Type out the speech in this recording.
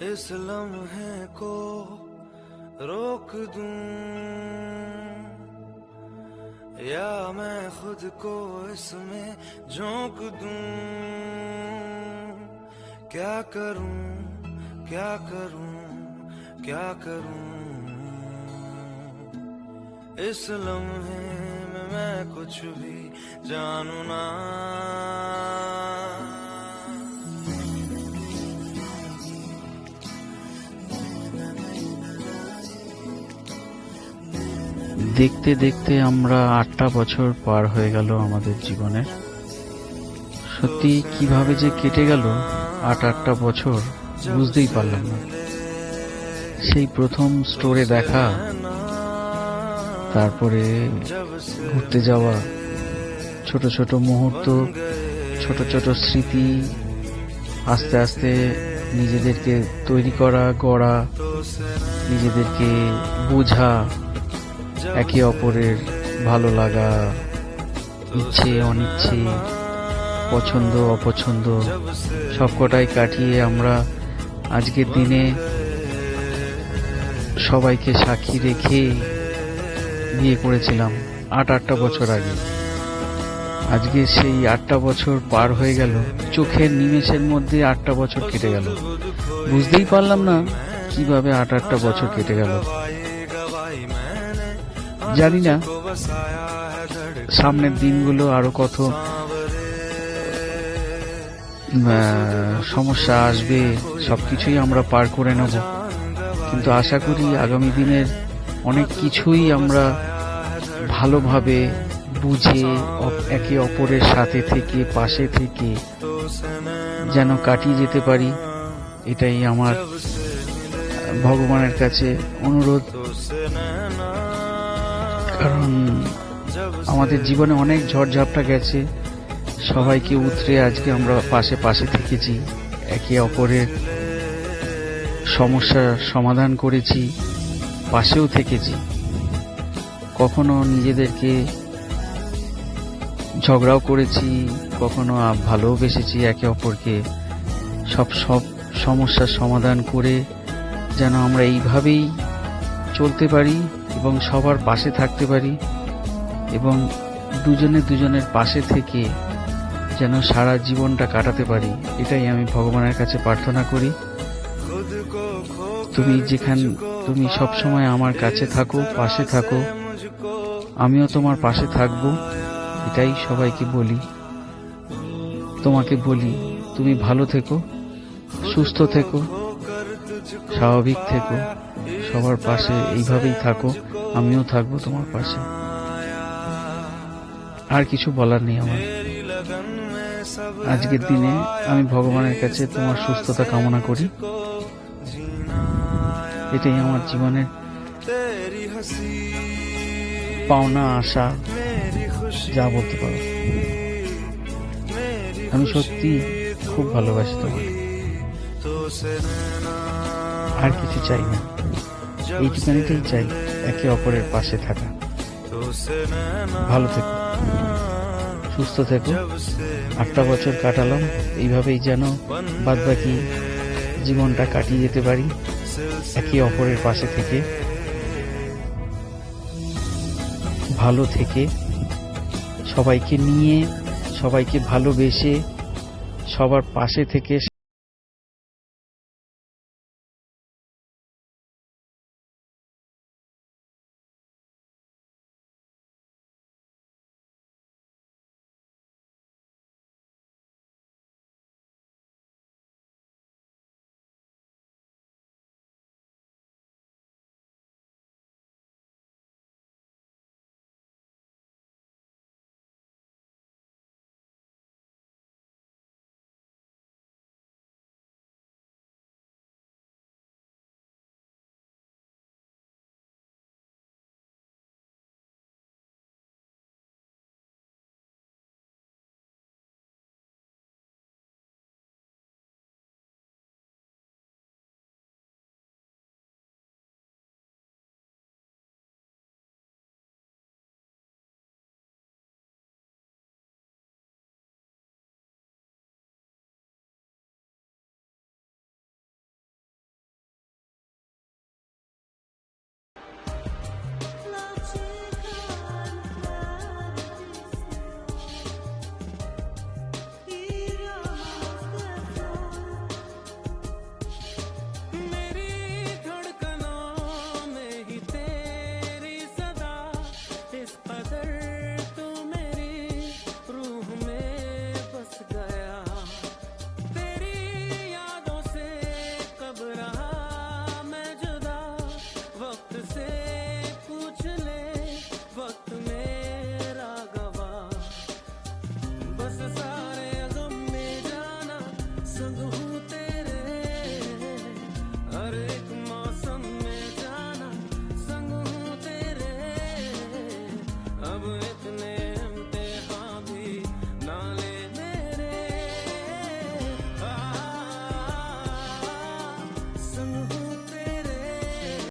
इस लम्हे को रोक दूं या मैं खुद को इसमें झोंक दूं। क्या करूं क्या करूं क्या करूं, इस लम्हे में मैं कुछ भी जानू ना। দেখতে দেখতে আমরা 8টা বছর পার হয়ে গেল আমাদের জীবনের। সত্যি কিভাবে যে কেটে গেল 8টা বছর বুঝতেই পারলাম না। সেই প্রথম স্টোরে দেখা, তারপরে ঘুরতে যাওয়া, ছোট ছোট মুহূর্ত, ছোট ছোট স্মৃতি, আস্তে আস্তে নিজেদেরকে তৈরি করা, গড়া, নিজেদেরকে বোঝা, একে অপরের ভালো লাগা, ইচ্ছে অনিচ্ছে, পছন্দ অপছন্দ সবকটাই কাটিয়ে আমরা আজকের দিনে সবাইকে সাক্ষী রেখে বিয়ে করেছিলাম 8টা বছর আগে। আজকে সেই 8টা বছর পার হয়ে গেল, চোখের নিমেষের মধ্যে 8টা বছর কেটে গেল। বুঝতেই পারলাম না কিভাবে 8টা বছর কেটে গেল। জানি না সামনের দিনগুলো আরো কত সমস্যা আসবে, সবকিছুই আমরা পার করে নেব, কিন্তু আশা করি আগামী দিনের অনেক কিছুই আমরা ভালোভাবে বুঝে একে অপরের সাথে থেকে, পাশে থেকে যেন কাটিয়ে যেতে পারি। এটাই আমার ভগবানের কাছে অনুরোধ। কারণ আমাদের জীবনে অনেক ঝড়ঝাপটা গেছে, সবাইকে উতরে আজকে আমরা পাশে পাশে থেকেছি, একে অপরের সমস্যার সমাধান করেছি, পাশেও থেকেছি। কখনো নিজেদেরকে ঝগড়াও করেছি, কখনো ভালোবেসেছি একে অপরকে। সব সমস্যার সমাধান করে যেন আমরা এইভাবেই চলতে পারি এবং সবার পাশে থাকতে পারি, এবং দুজনে দুজনের পাশে থেকে যেন সারা জীবনটা কাটাতে পারি। এটাই আমি ভগবানের কাছে প্রার্থনা করি। তুমি সবসময় আমার কাছে থাকো, পাশে থাকো, আমিও তোমার পাশে থাকবো, এটাই সবাইকে বলি। তোমাকে বলি, তুমি ভালো থেকো, সুস্থ থেকো, স্বাভাবিক থেকো, সবার পাশে এইভাবেই থাকো, আমিও থাকবো তোমার পাশে। আর কিছু বলার নেই আমার। আজকের দিনে আমি ভগবানের কাছে তোমার সুস্থতা কামনা করি। এটাই আমার জীবনের পাওনা, আশা, যা বলতে পারো। আমি সত্যি খুব ভালোবাসি তোমাকে, আর কিছু চাই না। এইটুখানিটাই চাই, একে অপরের পাশে থাকা। ভালো থেকো, সুস্থ থেকো। 8টা বছর কাটালাম, এইভাবেই যেন বাদবাকি জীবনটা কাটিয়ে যেতে পারি, একে অপরের পাশে থেকে, ভালো থেকে, সবাইকে নিয়ে, সবাইকে ভালোবেসে, সবার পাশে থেকে।